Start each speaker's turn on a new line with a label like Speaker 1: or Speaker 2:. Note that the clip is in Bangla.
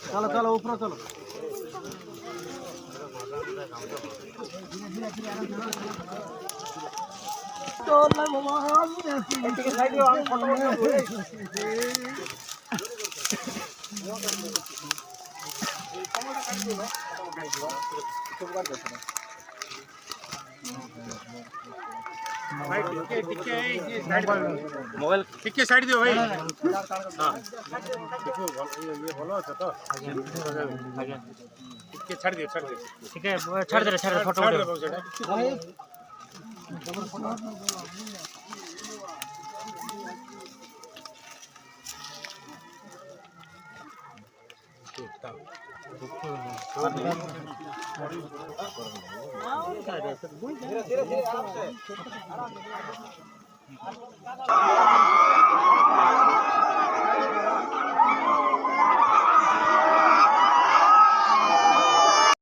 Speaker 1: चलो चलो ऊपर चलो
Speaker 2: মোবাইল টিকে সাইড দিও ভাই। হ্যাঁ ভালো আছে তো টিকে ছাড় দিও ঠিক আছে ছাড় দে ফটো
Speaker 1: धीरे